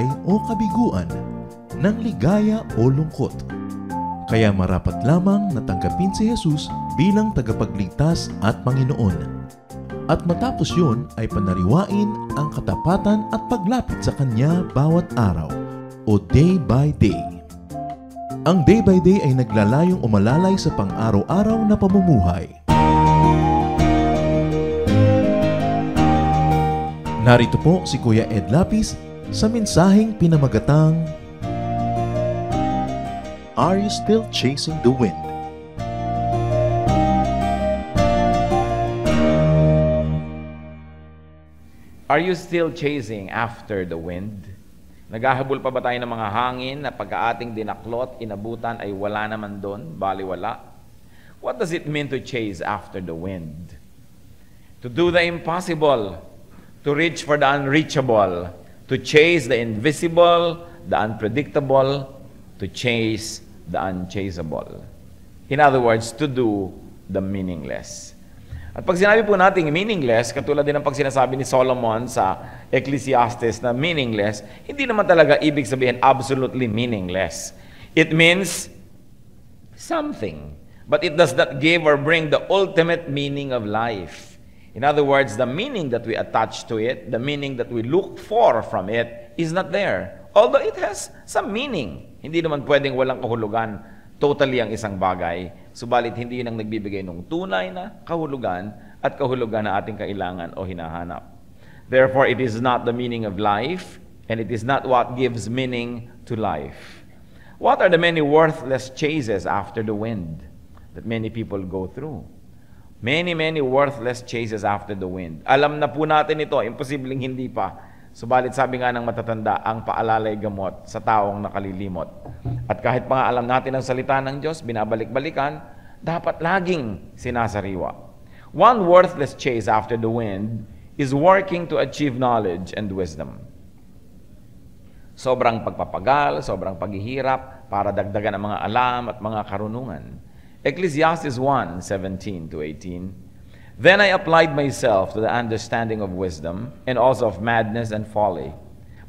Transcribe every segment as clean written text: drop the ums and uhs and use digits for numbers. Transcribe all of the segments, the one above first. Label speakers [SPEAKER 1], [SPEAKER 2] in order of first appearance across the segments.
[SPEAKER 1] tagumpay o kabiguan, ng ligaya o lungkot. Kaya marapat lamang na tanggapin si Jesus bilang tagapagligtas at Panginoon. At matapos yun ay panariwain ang katapatan at paglapit sa Kanya bawat araw o day by day. Ang day by day ay naglalayong umalalay sa pang-araw-araw na pamumuhay. Narito po si Kuya Ed Lapis sa mensaheng pinamagatang Are You Still Chasing the Wind?
[SPEAKER 2] Are you still chasing after the wind? Naghahabol pa ba tayo ng mga hangin na pagka-ating dinaklot, inabutan ay wala naman doon, baliwala? What does it mean to chase after the wind? To do the impossible, to reach for the unreachable, to chase the invisible, the unpredictable, to chase the unchaseable. In other words, to do the meaningless. At pag sinabi po natin meaningless, katulad din ng pag sinasabi ni Solomon sa Ecclesiastes na meaningless, hindi naman talaga ibig sabihin absolutely meaningless. It means something, but it does not give or bring the ultimate meaning of life. In other words, the meaning that we attach to it, the meaning that we look for from it, is not there. Although it has some meaning. Hindi naman pwedeng walang kahulugan totally ang isang bagay. Subalit hindi yun ang nagbibigay ng tunay na kahulugan at kahulugan na ating kailangan o hinahanap. Therefore, it is not the meaning of life, and it is not what gives meaning to life. What are the many worthless chases after the wind that many people go through? Many worthless chases after the wind. Alam na po natin ito, imposibleng hindi pa. Subalit sabi nga ng matatanda, ang paalalay gamot sa taong nakalilimot. At kahit pa nga alam natin ang salita ng Diyos, binabalik-balikan, dapat laging sinasariwa. One worthless chase after the wind is working to achieve knowledge and wisdom. Sobrang pagpapagal, sobrang paghihirap para dagdagan ang mga alam at mga karunungan. Ecclesiastes 1:17-18. Then I applied myself to the understanding of wisdom and also of madness and folly.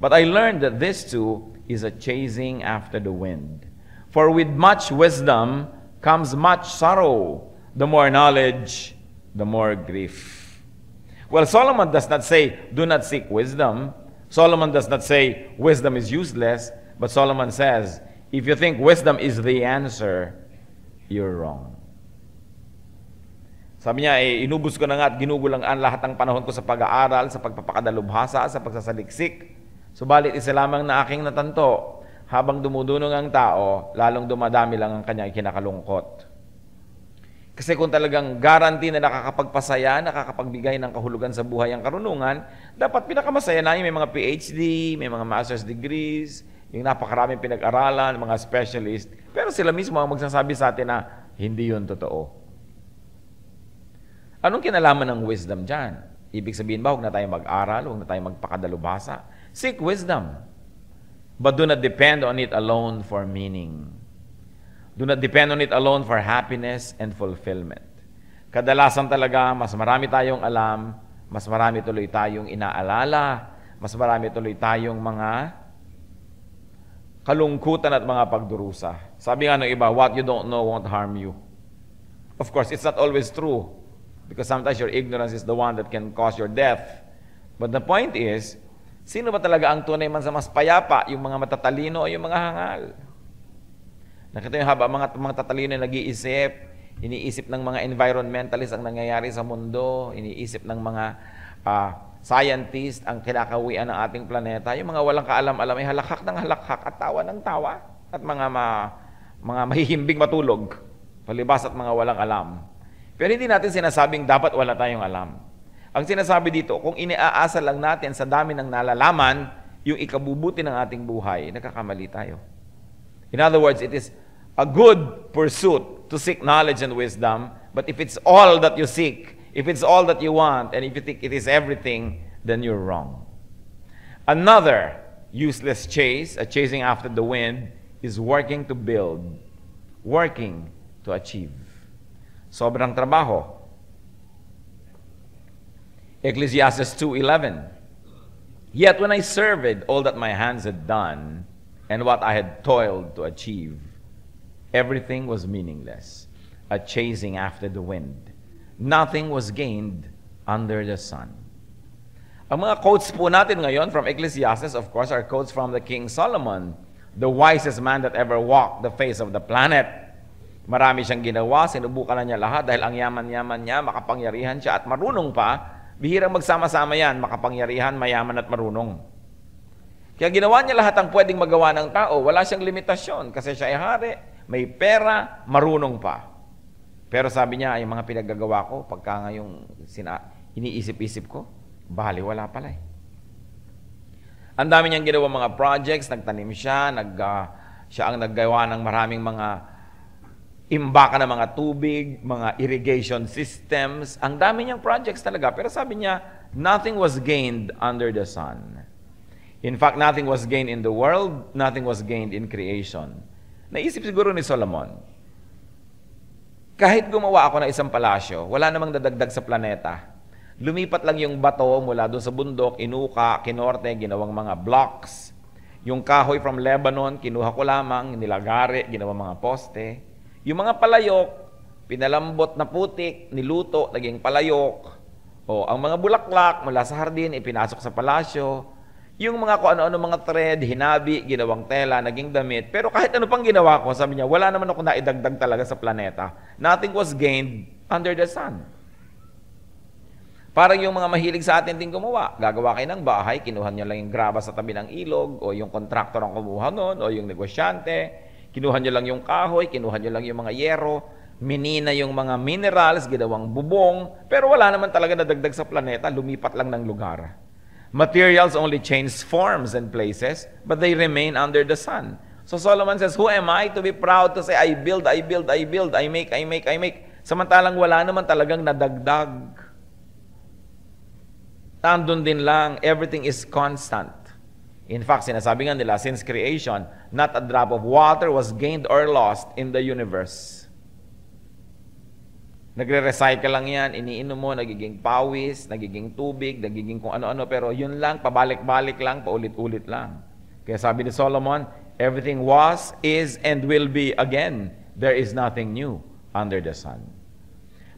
[SPEAKER 2] But I learned that this too is a chasing after the wind. For with much wisdom comes much sorrow. The more knowledge, the more grief. Well, Solomon does not say, do not seek wisdom. Solomon does not say, wisdom is useless. But Solomon says, if you think wisdom is the answer, you're wrong. Sabi niya, inubos ko na nga at ginugulang-an lahat ng panahon ko sa pag-aaral, sa pagpapakadalubhasa, sa pagsasaliksik. Subalit isa lamang na aking natanto, habang dumudunong ang tao, lalong dumadami lang ang kanyang kinakalungkot. Kasi kung talagang guarantee na nakakapagpasaya, nakakapagbigay ng kahulugan sa buhay ang karunungan, dapat pinakamasaya na yung may mga PhD, may mga master's degrees, yung napakaraming pinag-aralan, mga specialist. Pero sila mismo ang magsasabi sa atin na hindi yun totoo. Anong kinalaman ng wisdom dyan? Ibig sabihin ba, huwag na tayo mag-aral, huwag na tayo magpakadalubhasa? Seek wisdom, but do not depend on it alone for meaning. Do not depend on it alone for happiness and fulfillment. Kadalasan talaga, mas marami tayong alam, mas marami tuloy tayong inaalala, mas marami tuloy tayong mga kalungkutan at mga pagdurusa. Sabi nga ng iba, what you don't know won't harm you. Of course, it's not always true. Because sometimes your ignorance is the one that can cause your death. But the point is, sino ba talaga ang tunay man sa mas payapa? Yung mga matatalino o yung mga hangal? Nakita yung haba, mga tatalino na nag-iisip, iniisip ng mga environmentalist ang nangyayari sa mundo, iniisip ng mga scientist ang kinakawian ng ating planeta, yung mga walang kaalam-alam ay halakhak ng halakhak at tawa ng tawa, at mga mahihimbing matulog, palibas at mga walang alam. Pero hindi natin sinasabing dapat wala tayong alam. Ang sinasabi dito, kung iniaasa lang natin sa dami ng nalalaman, yung ikabubuti ng ating buhay, nakakamali tayo. In other words, it is a good pursuit to seek knowledge and wisdom, but if it's all that you seek, if it's all that you want, and if you think it is everything, then you're wrong. Another useless chase, a chasing after the wind, is working to build, working to achieve. Sobrang trabaho. Ecclesiastes 2:11. Yet when I surveyed all that my hands had done and what I had toiled to achieve, everything was meaningless, a chasing after the wind. Nothing was gained under the sun. Ang mga quotes po natin ngayon from Ecclesiastes, of course, are quotes from the King Solomon, the wisest man that ever walked the face of the planet. Marami siyang ginawa, sinubukan na niya lahat dahil ang yaman-yaman niya, makapangyarihan siya at marunong pa. Bihirang magsama-sama yan, makapangyarihan, mayaman at marunong. Kaya ginawa niya lahat ang pwedeng magawa ng tao. Wala siyang limitasyon kasi siya ay hari, may pera, marunong pa. Pero sabi niya, yung mga pinaggagawa ko, pagka ngayong iniisip-isip ko, wala pala eh. Ang dami niyang ginawa mga projects, nagtanim siya, siya ang naggawa ng maraming mga imbaka ng mga tubig, mga irrigation systems. Ang dami niyang projects talaga. Pero sabi niya, nothing was gained under the sun. In fact, nothing was gained in the world, nothing was gained in creation. Naisip siguro ni Solomon, kahit gumawa ako ng isang palasyo, wala namang dadagdag sa planeta. Lumipat lang yung bato mula doon sa bundok, inuka, kinorte, ginawang mga blocks. Yung kahoy from Lebanon, kinuha ko lamang, nilagari, ginawang mga poste. Yung mga palayok, pinalambot na putik, niluto, naging palayok. O ang mga bulaklak mula sa hardin, ipinasok sa palasyo. Yung mga kung ano-ano mga thread, hinabi, ginawang tela, naging damit. Pero kahit ano pang ginawa ko, sabi niya, wala naman ako naidagdag talaga sa planeta. Nothing was gained under the sun. Parang yung mga mahilig sa atin din gumawa. Gagawa kayo ng bahay, kinuha niyo lang yung graba sa tabi ng ilog, o yung kontraktor ang kumuha nun, o yung negosyante. Kinuha niyo lang yung kahoy, kinuha niyo lang yung mga yero, minina yung mga minerals, ginawang bubong, pero wala naman talaga nadagdag sa planeta, lumipat lang ng lugar. Materials only change forms and places, but they remain under the sun. So Solomon says, who am I to be proud to say, I build, I build, I build, I make, I make, I make. Samantalang wala naman talagang nadagdag. Nandun din lang, everything is constant. In fact, sinasabi nga nila, since creation, not a drop of water was gained or lost in the universe. Nagre-recycle lang yan, iniinom mo, nagiging pawis, nagiging tubig, nagiging kung ano-ano, pero yun lang, pabalik-balik lang, paulit-ulit lang. Kaya sabi ni Solomon, everything was, is, and will be again. There is nothing new under the sun.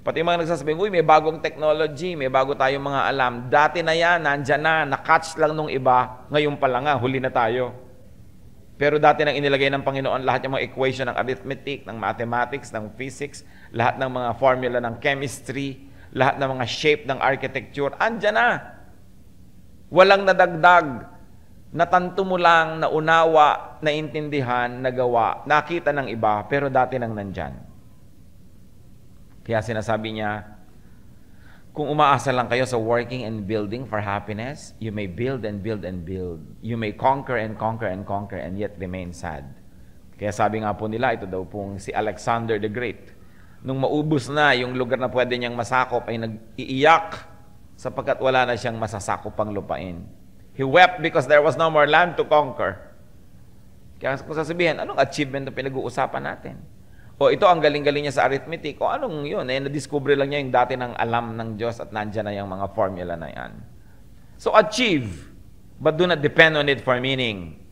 [SPEAKER 2] Pati yung mga nagsasabing, uy, may bagong technology, may bago tayong mga alam. Dati na yan, nandyan na, nakatch lang nung iba, ngayon pa lang nga, huli na tayo. Pero dati nang inilagay ng Panginoon lahat yung mga equation ng arithmetic, ng mathematics, ng physics, lahat ng mga formula ng chemistry, lahat ng mga shape ng architecture, andyan na. Walang nadagdag. Natanto mo lang, naunawa, naintindihan, nagawa, nakita ng iba, pero dati nang nandyan. Kaya sinasabi niya, kung umaasa lang kayo sa working and building for happiness, you may build and build and build. You may conquer and conquer and conquer and yet remain sad. Kaya sabi nga po nila, ito daw pong si Alexander the Great. Nung maubos na yung lugar na pwede niyang masakop, ay nag-iiyak sapagkat wala na siyang masasakop pang lupain. He wept because there was no more land to conquer. Kaya kung sasabihin, anong achievement na pinag-uusapan natin? O ito ang galing-galing niya sa arithmetic. O anong yun? Na-discover lang niya yung dati ng alam ng Diyos at nandyan na yung mga formula na yan. So achieve, but do not depend on it for meaning.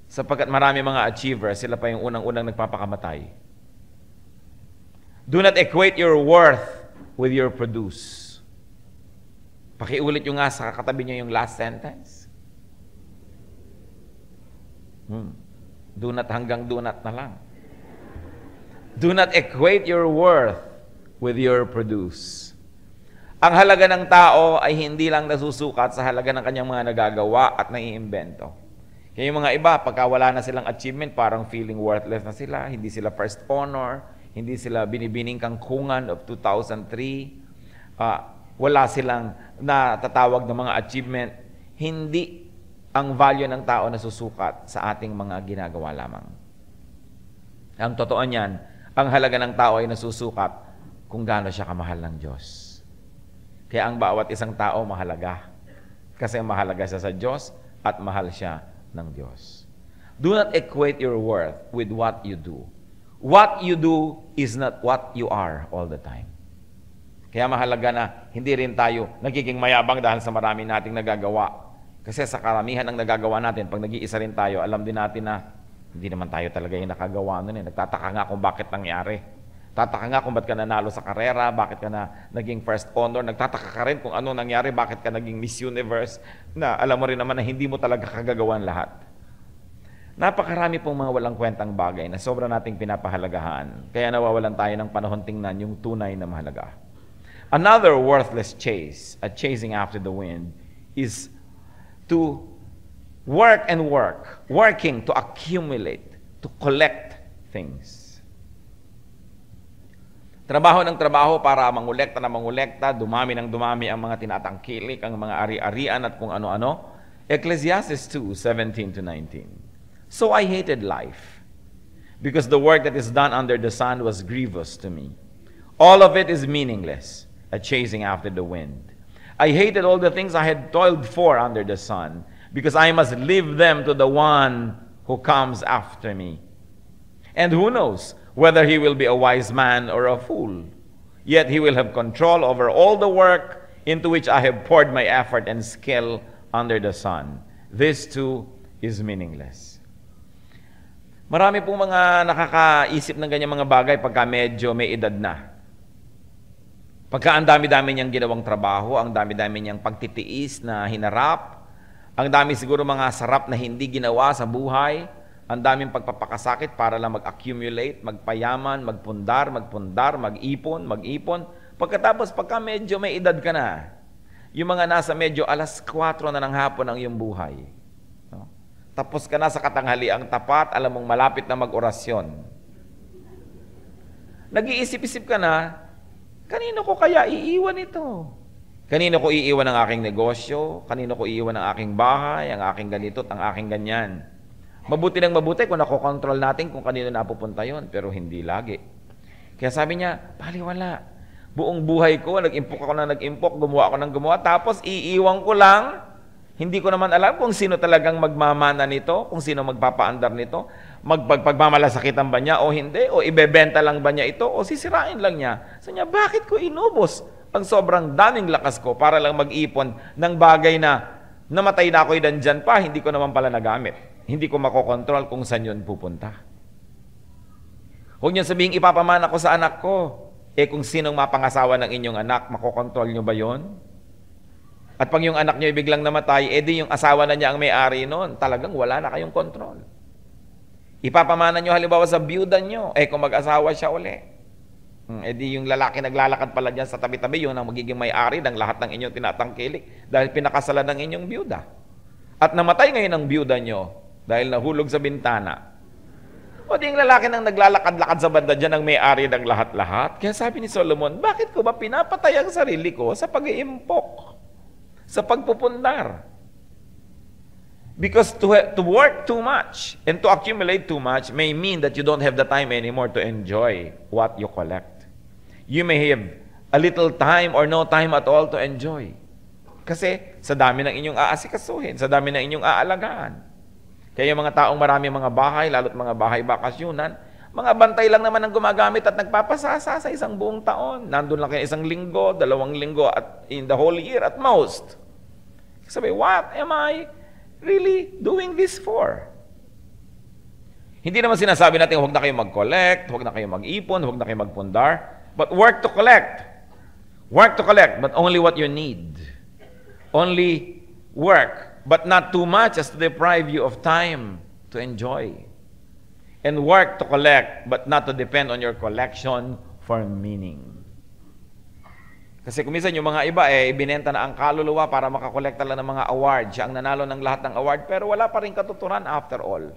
[SPEAKER 2] Sapagkat marami mga achievers, sila pa yung unang-unang nagpapakamatay. Do not equate your worth with your produce. Pakiulit yung nga sa katabi niyo yung last sentence. Do not hanggang do not na lang. Do not equate your worth with your produce. Ang halaga ng tao ay hindi lang nasusukat sa halaga ng kanyang mga nagagawa at naiimbento. Kaya yung mga iba, pagka wala na silang achievement, parang feeling worthless na sila, hindi sila first honor, hindi sila binibining kangkungan of 2003, wala silang natatawag ng mga achievement, hindi ang value ng tao nasusukat sa ating mga ginagawa lamang. Ang totoo niyan, ang halaga ng tao ay nasusukat kung gaano siya kamahal ng Diyos. Kaya ang bawat isang tao mahalaga. Kasi mahalaga siya sa Diyos at mahal siya ng Diyos. Do not equate your worth with what you do. What you do is not what you are all the time. Kaya mahalaga na hindi rin tayo nagiging mayabang dahil sa marami nating nagagawa. Kasi sa karamihan ng nagagawa natin, pag nag-iisa rin tayo, alam din natin na hindi naman tayo talaga yung nakagawa nun. Nagtataka nga kung bakit nangyari. Tataka nga kung ba't ka nanalo sa karera, bakit ka na naging first honor. Nagtataka ka rin kung ano nangyari, bakit ka naging Miss Universe, na alam mo rin naman na hindi mo talaga kagagawan lahat. Napakarami pong mga walang kwentang bagay na sobra nating pinapahalagahan. Kaya nawawalan tayo ng panahon tingnan yung tunay na mahalaga. Another worthless chase, a chasing after the wind, is to work and work, working to accumulate, to collect things. Trabaho ng trabaho para mangolekta na mangolekta, dumami ng dumami ang mga tinatangkilik, ang mga ari-arian at kung ano-ano. Ecclesiastes 2:17-19. So I hated life, because the work that is done under the sun was grievous to me. All of it is meaningless, a chasing after the wind. I hated all the things I had toiled for under the sun, because I must leave them to the one who comes after me. And who knows whether he will be a wise man or a fool. Yet he will have control over all the work into which I have poured my effort and skill under the sun. This too is meaningless. Marami pong mga nakakaisip ng ganyan mga bagay pagka medyo may edad na. Pagka ang dami-dami niyang ginawang trabaho, ang dami-dami niyang pagtitiis na hinarap, ang dami siguro mga sarap na hindi ginawa sa buhay, ang daming pagpapakasakit para lang mag-accumulate, magpayaman, magpundar, mag-ipon. Pagkatapos, pagka medyo may edad ka na, yung mga nasa medyo 4:00 na ng hapon ang iyong buhay. No? Tapos ka na sa katanghaliang tapat, alam mong malapit na mag-orasyon. Nag-iisip-isip ka na, kanino ko kaya iiwan ito? Kanino ko iiwan ang aking negosyo? Kanino ko iiwan ang aking bahay, ang aking ganito at ang aking ganyan? Mabuti ng mabuti kung nakokontrol natin kung kanino napupunta yon, pero hindi lagi. Kaya sabi niya, baliwala. Buong buhay ko, nag-impok ako na nag-impok, gumawa ako ng gumawa, tapos iiwan ko lang. Hindi ko naman alam kung sino talagang magmamana nito, kung sino magpapaandar nito, pagmamalasakitan ba niya o hindi, o ibebenta lang ba niya ito, o sisirain lang niya. Sabi niya, bakit ko inubos ang sobrang daming lakas ko para lang mag-ipon ng bagay na namatay na ako'y dandyan pa, hindi ko naman pala nagamit. Hindi ko makokontrol kung saan yun pupunta. Huwag niyo sabihin, ipapamana ko sa anak ko. Kung sinong mapangasawa ng inyong anak, makokontrol niyo ba yon? At pag yung anak niyo biglang namatay, di yung asawa na niya ang may-ari noon, talagang wala na kayong kontrol. Ipapamana niyo halimbawa sa byuda niyo, kung mag-asawa siya uli. Di yung lalaki naglalakad pala dyan sa tabi-tabi, yun ang magiging may-ari ng lahat ng inyong tinatangkilik dahil pinakasalan ng inyong byuda. At namatay ngayon ang byuda niyo, dahil nahulog sa bintana. O di yung lalaki nang naglalakad-lakad sa banda dyan ang may-ari ng lahat-lahat. Kaya sabi ni Solomon, bakit ko ba pinapatay ang sarili ko sa pag-iimpok? Sa pagpupundar? Because to work too much and to accumulate too much may mean that you don't have the time anymore to enjoy what you collect. You may have a little time or no time at all to enjoy. Kasi sa dami ng inyong aasikasuhin, sa dami ng inyong aalagaan. Kaya yung mga taong maraming mga bahay, lalo't mga bahay bakasyunan, mga bantay lang naman ang gumagamit at nagpapasasa sa isang buong taon. Nandun lang kayo 1 linggo, 2 linggo, at in the whole year at most. Sabi, what am I really doing this for? Hindi naman sinasabi natin, huwag na kayo mag-collect, huwag na kayo mag-ipon, huwag na kayo magpundar, but work to collect. Work to collect, but only what you need. Only work, but not too much as to deprive you of time to enjoy. And work to collect, but not to depend on your collection for meaning. Kasi kumisan yung mga iba, ibinenta na ang kaluluwa para makakolekta lang ng mga award. Siya ang nanalo ng lahat ng award, pero wala pa rin katuturan after all.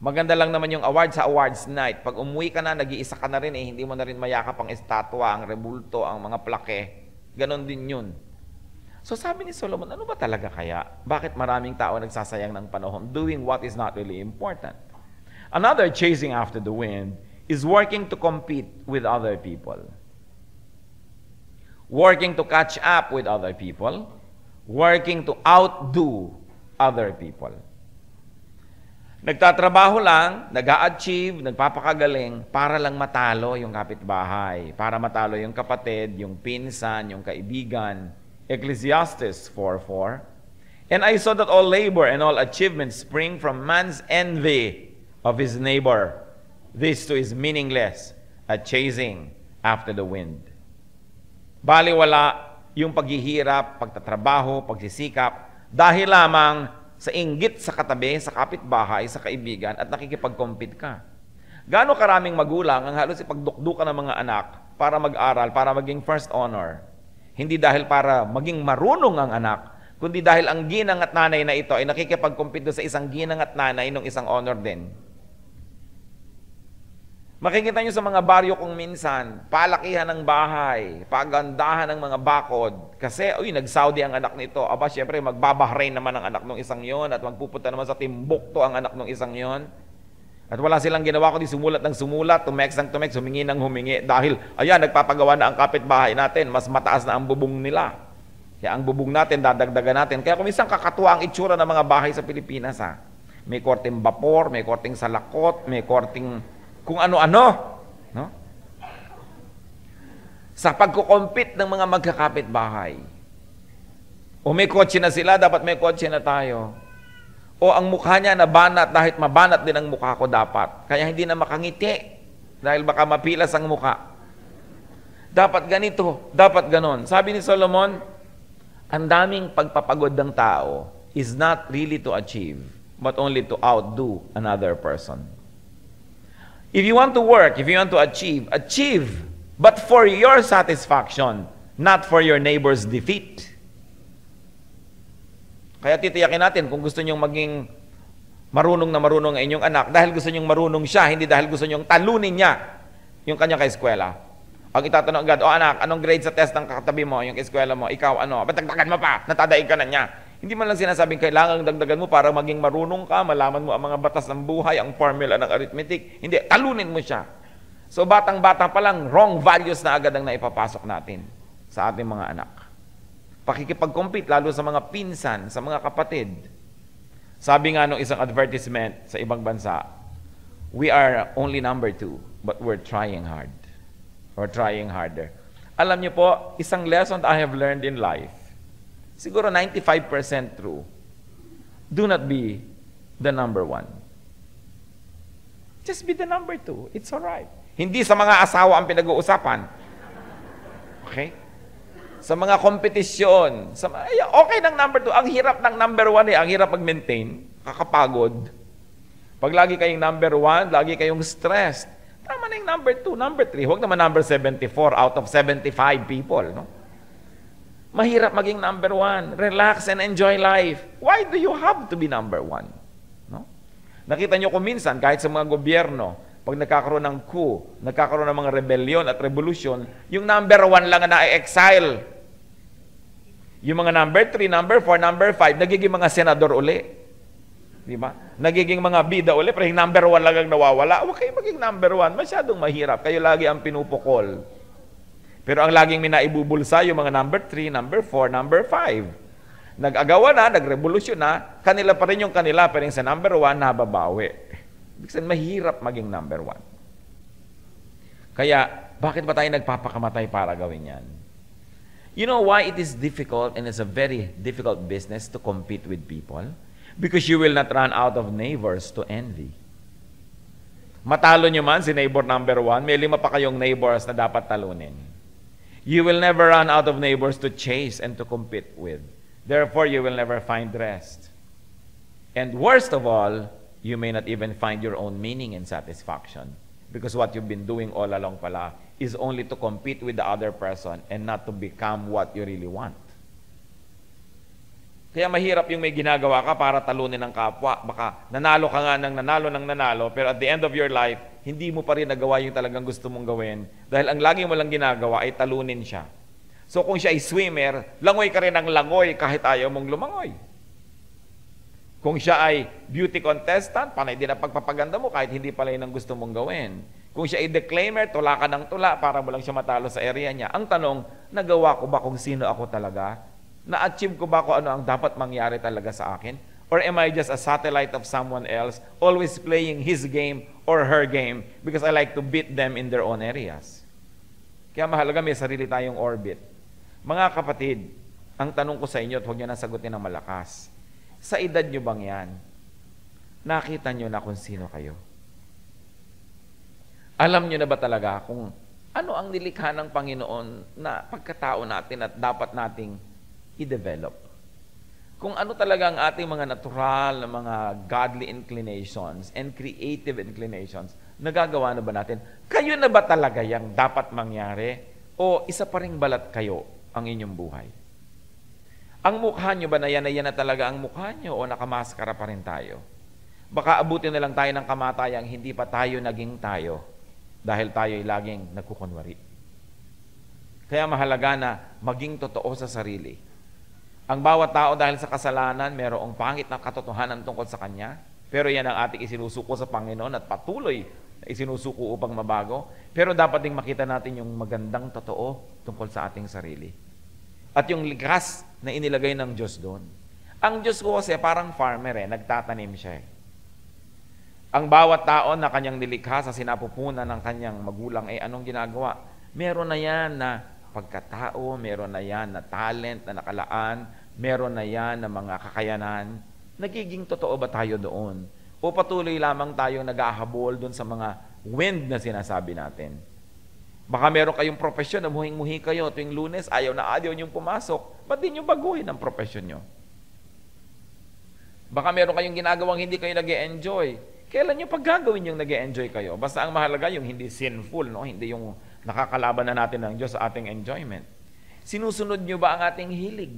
[SPEAKER 2] Maganda lang naman yung award sa awards night. Pag umuwi ka na, nag-iisa ka na rin, hindi mo na rin mayakap ang estatwa, ang rebulto, ang mga plake. Ganon din yun. So sabi ni Solomon, ano ba talaga kaya? Bakit maraming tao nagsasayang ng panahon doing what is not really important? Another chasing after the wind is working to compete with other people. Working to catch up with other people. Working to outdo other people. Nagtatrabaho lang, nag-a-achieve, nagpapakagaling para lang matalo yung kapitbahay, para matalo yung kapatid, yung pinsan, yung kaibigan. Ecclesiastes 4:4. And I saw that all labor and all achievement spring from man's envy of his neighbor. This too is meaningless, a chasing after the wind. Baliwala yung paghihirap, pagtatrabaho, pagsisikap, dahil lamang sa inggit sa katabi, sa kapitbahay, sa kaibigan, at nakikipag-compete ka. Gaano karaming magulang ang halos ipagdukdukan ng mga anak para mag-aral, para maging first honor. Hindi dahil para maging marunong ang anak, kundi dahil ang ginang at nanay na ito ay nakikipag-compete sa isang ginang at nanay ng isang honor din. Makikita nyo sa mga baryo kung minsan, palakihan ng bahay, pagandahan ng mga bakod. Kasi, nag-Saudi ang anak nito. Aba, syempre, magbabahrain naman ang anak ng isang yon at magpupunta naman sa Timbuktu ang anak ng isang yon. At wala silang ginawa kundi sumulat ng sumulat, tumex ng tumex, humingi ng humingi. Dahil, nagpapagawa na ang kapitbahay natin, mas mataas na ang bubong nila. Kaya ang bubong natin, dadagdagan natin. Kaya kung minsan kakatuwa ang itsura ng mga bahay sa Pilipinas, ha? May korteng bapor, may korteng salakot, may korteng kung ano-ano, no? Sa pagkukompete ng mga magkakapitbahay. O may kotse na sila, dapat may kotse na tayo. O ang mukha niya nabanat, dahil mabanat din ang mukha ko dapat. Kaya hindi na makangiti, dahil baka mapilas ang mukha. Dapat ganito, dapat ganon. Sabi ni Solomon, ang daming pagpapagod ng tao is not really to achieve, but only to outdo another person. If you want to work, if you want to achieve, achieve, but for your satisfaction, not for your neighbor's defeat. Kaya titiyakin natin kung gusto nyong maging marunong na marunong ang inyong anak, dahil gusto nyong marunong siya, hindi dahil gusto nyong talunin niya yung kanya ka-eskwela. Ang itatanong agad, anak, anong grade sa test ng katabi mo, yung eskwela mo, ikaw ba't dagdagan mo pa, natadaig ka na niya. Hindi man lang sinasabing kailangan dagdagan mo para maging marunong ka, malaman mo ang mga batas ng buhay, ang formula ng arithmetic. Hindi, talunin mo siya. So batang-bata pa lang, wrong values na agad ang naipapasok natin sa ating mga anak. Pakikipag-compete, lalo sa mga pinsan, sa mga kapatid. Sabi nga nung isang advertisement sa ibang bansa, we are only number 2, but we're trying hard. We're trying harder. Alam niyo po, isang lesson I have learned in life, siguro 95% true, do not be the number 1. Just be the number 2. It's alright. Hindi sa mga asawa ang pinag-uusapan. Okay? Sa mga kompetisyon, okay ng number 2. Ang hirap ng number 1 ang hirap mag-maintain, kakapagod. Pag lagi kayong number 1, lagi kayong stressed. Tama na yung number 2, number 3. Huwag naman number 74 out of 75 people, no? Mahirap maging number 1. Relax and enjoy life. Why do you have to be number 1? No? Nakita nyo kung minsan, kahit sa mga gobyerno, pag nagkakaroon ng coup, nagkakaroon ng mga rebellion at revolution, yung number 1 lang na exile. Yung mga number 3, number 4, number 5, nagiging mga senador uli. Di ba? Nagiging mga bida uli, pero yung number 1 lang ang nawawala. Huwag kayo maging number 1. Masyadong mahirap. Kayo lagi ang pinupukol. Pero ang laging minaibubulsa yung mga number 3, number 4, number 5. Nag-agawa na, nag-revolusyon na, kanila pa rin yung kanila, pero yung sa number 1, nababawi. Ibig sabihin, mahirap maging number 1. Kaya, bakit ba tayo nagpapakamatay para gawin yan? You know why it is difficult, and it's a very difficult business to compete with people? Because you will not run out of neighbors to envy. Matalo nyo man si neighbor number 1, may 5 pa kayong neighbors na dapat talunin. You will never run out of neighbors to chase and to compete with. Therefore, you will never find rest. And worst of all, you may not even find your own meaning and satisfaction. Because what you've been doing all along pala is only to compete with the other person and not to become what you really want. Kaya mahirap yung may ginagawa ka para talunin ng kapwa. Baka nanalo ka nga ng nanalo, pero at the end of your life, hindi mo pa rin nagawa yung talagang gusto mong gawin. Dahil ang lagi mo lang ginagawa ay talunin siya. So kung siya ay swimmer, langoy ka rin ng langoy kahit ayaw mong lumangoy. Kung siya ay beauty contestant, panay din ang pagpapaganda mo kahit hindi pala yun ang gusto mong gawin. Kung siya ay declaimer, tula ka ng tula para mo lang siya matalo sa area niya. Ang tanong, nagawa ko ba kung sino ako talaga? Na-achieve ko ba kung ano ang dapat mangyari talaga sa akin? Or am I just a satellite of someone else, always playing his game or her game because I like to beat them in their own areas? Kaya mahalaga may sarili tayong orbit. Mga kapatid, ang tanong ko sa inyo at huwag nyo na sagutin ng malakas. Sa edad nyo bang yan? Nakita nyo na kung sino kayo? Alam nyo na ba talaga kung ano ang nilikha ng Panginoon na pagkatao natin at dapat nating i-develop? Kung ano talaga ang ating mga natural na mga godly inclinations and creative inclinations, nagagawa na ba natin? Kayo na ba talaga yung dapat mangyari? O isa pa ring balat kayo ang inyong buhay? Ang mukha nyo ba na yan na talaga ang mukha nyo o nakamaskara pa rin tayo? Baka abutin na lang tayo ng kamatayang hindi pa tayo naging tayo dahil tayo'y laging nagkukunwari. Kaya mahalaga na maging totoo sa sarili. Ang bawat tao dahil sa kasalanan, mayroong pangit na katotohanan tungkol sa Kanya, pero yan ang ating isinusuko sa Panginoon at patuloy na isinusuko upang mabago. Pero dapat ding makita natin yung magandang totoo tungkol sa ating sarili. At yung likas na inilagay ng Diyos doon. Ang Diyos ko kasi parang farmer nagtatanim siya Ang bawat tao na kanyang nilikha sa sinapupunan ng kanyang magulang, anong ginagawa? Meron na yan na pagkatao, meron na yan na talent na nakalaan, meron na yan na mga kakayanan. Nagiging totoo ba tayo doon? O patuloy lamang tayong nag-ahabol doon sa mga wind na sinasabi natin? Baka meron kayong profesyon na muhing-muhi kayo tuwing Lunes, ayaw niyong pumasok. Ba't di nyo baguhin ang profesyon nyo? Baka meron kayong ginagawang hindi kayo nag-e-enjoy. Kailan nyo paggagawin yung nag-e-enjoy kayo? Basta ang mahalaga yung hindi sinful, no? Hindi yung nakakalaban na natin ng Diyos sa ating enjoyment. Sinusunod nyo ba ang ating hilig?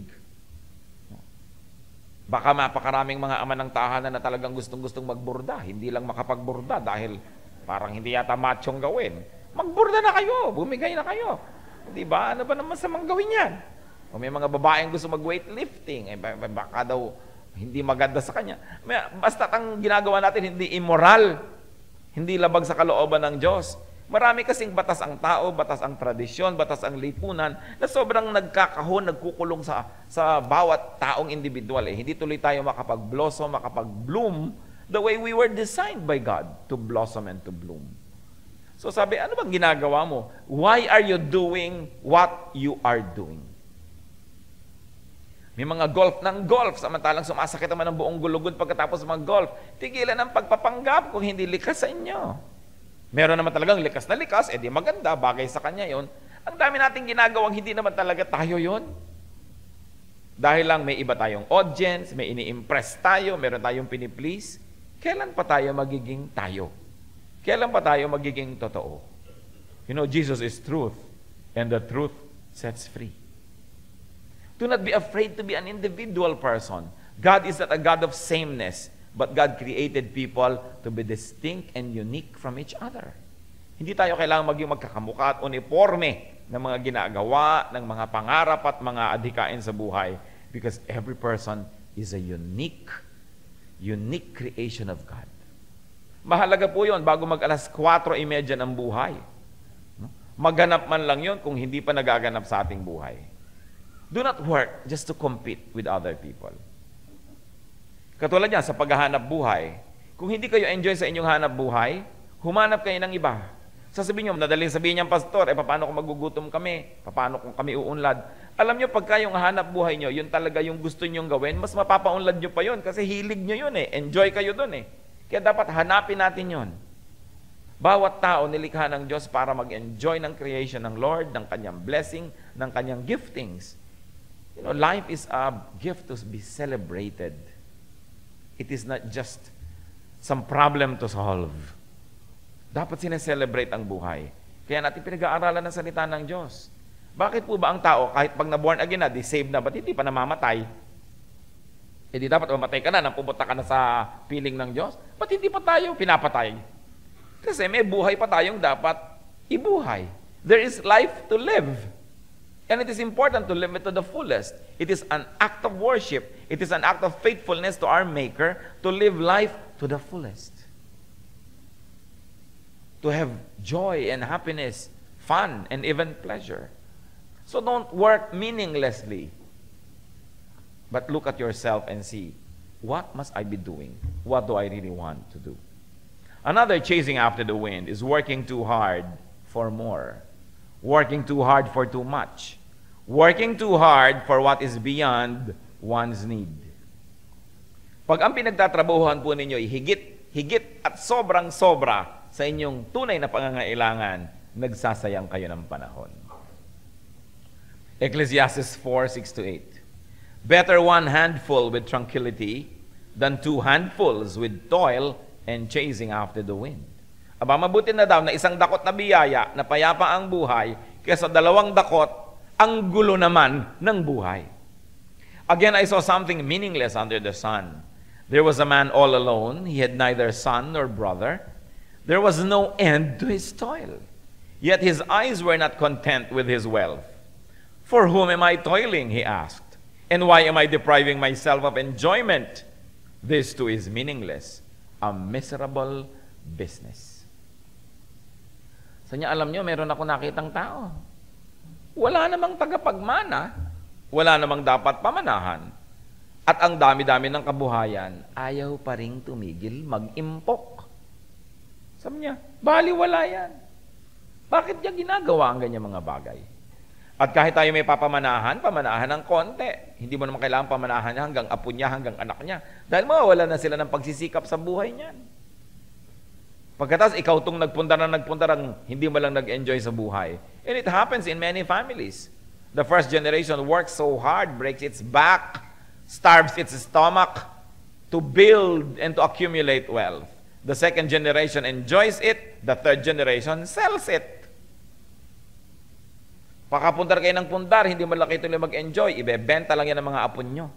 [SPEAKER 2] Baka mapakaraming mga ama ng tahanan na talagang gustong-gustong magburda. Hindi lang makapagburda dahil parang hindi yata machong gawin. Magburda na kayo, bumigay na kayo. Di ba? Ano ba naman sa mga gawin yan? O may mga babaeng gusto mag-weightlifting, baka daw hindi maganda sa kanya. Basta ang ginagawa natin hindi immoral, hindi labag sa kalooban ng Diyos. Marami kasing batas ang tao, batas ang tradisyon, batas ang lipunan, na sobrang nagkakahon, nagkukulong sa bawat taong individual. Hindi tuloy tayo makapag-blossom, makapag-bloom the way we were designed by God to blossom and to bloom. So sabi, ano bang ginagawa mo? Why are you doing what you are doing? May mga golf ng golf, samantalang sumasakit naman ang buong gulugod pagkatapos ng mga golf. Tigilan ang pagpapanggap kung hindi likas sa inyo. Meron naman talagang likas na likas, di maganda, bagay sa kanya yon. Ang dami nating ginagawang hindi naman talaga tayo yon. Dahil lang may iba tayong audience, may ini-impress tayo, meron tayong piniplease. Kailan pa tayo magiging tayo? Kailan pa tayo magiging totoo? You know, Jesus is truth, and the truth sets free. Do not be afraid to be an individual person. God is not a God of sameness, but God created people to be distinct and unique from each other. Hindi tayo kailangang maging magkakamukha at uniforme ng mga ginagawa, ng mga pangarap at mga adhikain sa buhay, because every person is a unique creation of God. Mahalaga po yun bago mag-alas 4:30 ng buhay. Maghanap man lang yun kung hindi pa nagaganap sa ating buhay. Do not work just to compete with other people. Katulad yan, sa paghahanap buhay, kung hindi kayo enjoy sa inyong hanap buhay, humanap kayo ng iba. Sasabihin nyo, nadaling sabihin niyang pastor, paano kung magugutom kami? Paano kung kami uunlad? Alam nyo, pagka yung hanap buhay nyo, yun talaga yung gusto nyong gawin, mas mapapaunlad nyo pa yun kasi hilig nyo yun Enjoy kayo dun Kaya dapat hanapin natin yon. Bawat tao nilikha ng Diyos para mag-enjoy ng creation ng Lord, ng kanyang blessing, ng kanyang giftings. You know, life is a gift to be celebrated. It is not just some problem to solve. Dapat sineselebrate ang buhay. Kaya natin pinag-aaralan ng salita ng Diyos. Bakit po ba ang tao, kahit pag na-born again na, di-save na, ba't hindi pa namamatay? Di dapat mamatay ka na nang pumunta ka na sa piling ng Diyos? Ba't hindi pa tayo pinapatay? Kasi may buhay pa tayong dapat ibuhay. There is life to live. And it is important to live it to the fullest. It is an act of worship. It is an act of faithfulness to our Maker to live life to the fullest. To have joy and happiness, fun, and even pleasure. So don't work meaninglessly. But look at yourself and see, what must I be doing? What do I really want to do? Another chasing after the wind is working too hard for more. Working too hard for too much. Working too hard for what is beyond one's need. Pag ang pinagtatrabahuhan po ninyo ay higit at sobrang sobra sa inyong tunay na pangangailangan, nagsasayang kayo ng panahon. Ecclesiastes 4:6-8. Better one handful with tranquility than two handfuls with toil and chasing after the wind. Aba, mabuti na daw na isang dakot na biyaya na payapa ang buhay kaysa dalawang dakot ang gulo naman ng buhay. Again, I saw something meaningless under the sun. There was a man all alone. He had neither son nor brother. There was no end to his toil. Yet his eyes were not content with his wealth. For whom am I toiling, he asked. And why am I depriving myself of enjoyment? This too is meaningless. A miserable business. Sa niya, alam nyo, meron ako nakitang tao. Wala namang tagapagmana. Wala namang dapat pamanahan. At ang dami-dami ng kabuhayan, ayaw pa ring tumigil mag-impok. Sabi niya, baliwala yan. Bakit niya ginagawa ang ganyan mga bagay? At kahit tayo may pamanahan ng konti. Hindi mo naman kailangan pamanahan niya hanggang apo niya, hanggang anak niya. Dahil mawawala na sila ng pagsisikap sa buhay niyan. Pagkatapos, ikaw itong nagpunta ng hindi mo lang nag-enjoy sa buhay. And it happens in many families. The first generation works so hard, breaks its back, starves its stomach to build and to accumulate wealth. The second generation enjoys it. The third generation sells it. Pakapuntar kayo ng pundar, hindi mo lang kayo tuloy mag-enjoy. Ibebenta lang yan ng mga apon nyo.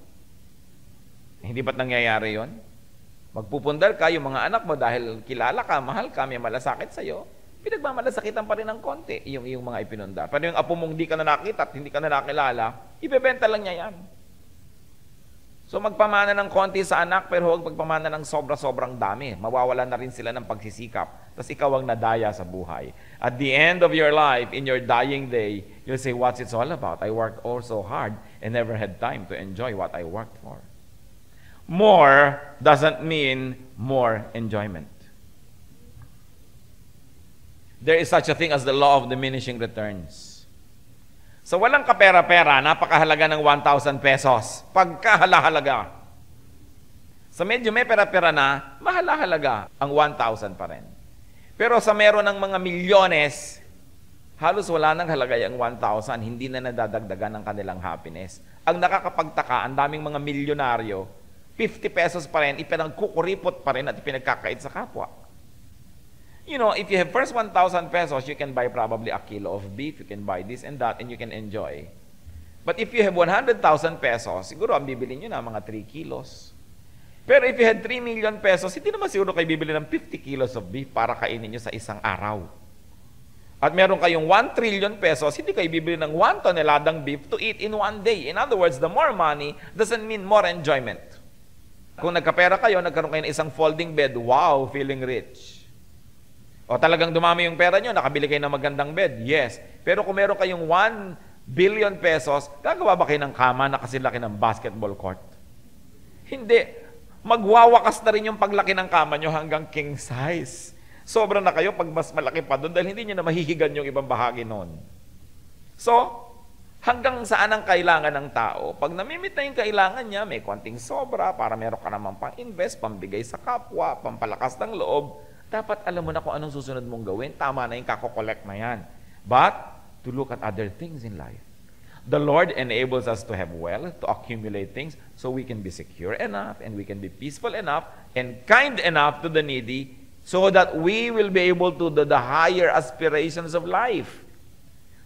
[SPEAKER 2] Hindi ba't nangyayari yon? Magpupundar ka, yung mga anak mo dahil kilala ka, mahal ka, may malasakit sa'yo, pinagmamalasakitan pa rin ng konti yung mga ipinundar. Pero yung apo mong di ka na nakita at hindi ka na nakilala, ibebenta lang niya yan. So magpamana ng konti sa anak, pero huwag magpamana ng sobra-sobrang dami. Mawawala na rin sila ng pagsisikap. Tapos ikaw ang nadaya sa buhay. At the end of your life, in your dying day, you'll say, what's it all about? I worked all so hard and never had time to enjoy what I worked for. More doesn't mean more enjoyment. There is such a thing as the law of diminishing returns. So walang kapera-pera, napakahalaga ng 1,000 pesos. Pagkahalaga. Sa medyo may pera-pera na, mahalaga ang 1,000 pa rin. Pero sa meron ng mga milyones, halos wala nang halaga yung 1,000, hindi na nadadagdagan ng kanilang happiness. Ang nakakapagtaka, ang daming mga milyonaryo, 50 pesos pa rin, ipinagkukuripot pa rin at ipinagkakait sa kapwa. You know, if you have first 1,000 pesos, you can buy probably a kilo of beef, you can buy this and that, and you can enjoy. But if you have 100,000 pesos, siguro ang bibili nyo na mga 3 kilos. Pero if you had 3 million pesos, hindi naman siguro kayo bibili ng 50 kilos of beef para kainin nyo sa isang araw. At meron kayong 1 trillion pesos, hindi kayo bibili ng 1 toneladang beef to eat in one day. In other words, the more money doesn't mean more enjoyment. Kung nagkapera kayo, nagkaroon kayo ng isang folding bed, wow, feeling rich. O talagang dumami yung pera nyo, nakabili kayo ng magandang bed, yes. Pero kung meron kayong 1 billion pesos, gagawa ba kayo ng kama na kasi laki ng basketball court? Hindi. Magwawakas na rin yung paglaki ng kama nyo hanggang king size. Sobra na kayo pag mas malaki pa doon dahil hindi nyo na mahihigan yung ibang bahagi noon. So, hanggang saan ang kailangan ng tao? Pag namimit na yung kailangan niya, may konting sobra para meron ka naman pang-invest, pambigay sa kapwa, pampalakas ng loob, dapat alam mo na kung anong susunod mong gawin. Tama na yung kako-collect na yan. But, to look at other things in life. The Lord enables us to have wealth, to accumulate things, so we can be secure enough, and we can be peaceful enough, and kind enough to the needy, so that we will be able to do the higher aspirations of life.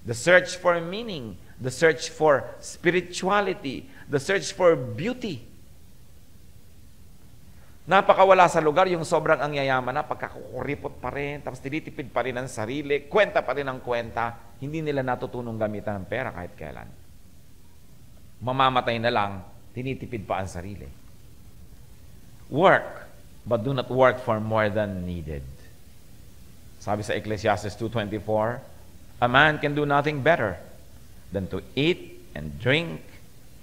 [SPEAKER 2] The search for meaning, the search for spirituality, the search for beauty. Napakawala sa lugar yung sobrang ang yayaman na pagkakukuripot pa rin, tapos tinitipid pa rin ang sarili, kwenta pa rin ang kwenta, hindi nila natutunong gamitan ng pera kahit kailan. Mamamatay na lang, tinitipid pa ang sarili. Work, but do not work for more than needed. Sabi sa Ecclesiastes 2:24, a man can do nothing better than to eat and drink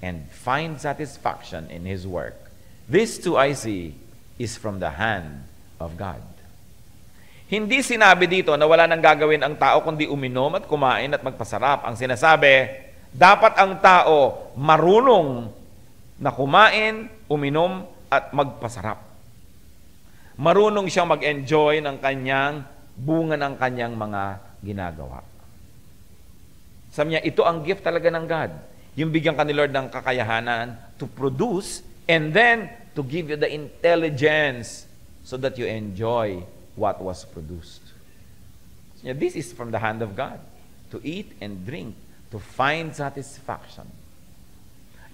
[SPEAKER 2] and find satisfaction in his work. This too I see is from the hand of God. Hindi sinabi dito na wala nang gagawin ang tao kundi uminom at kumain at magpasarap. Ang sinasabi, dapat ang tao marunong na kumain, uminom, at magpasarap. Marunong siyang mag-enjoy ng kanyang bunga ng kanyang mga ginagawa. Sabi niya, ito ang gift talaga ng God. Yung bigyan ka ni Lord ng kakayahanan to produce and then to give you the intelligence so that you enjoy what was produced. So, this is from the hand of God. To eat and drink, to find satisfaction.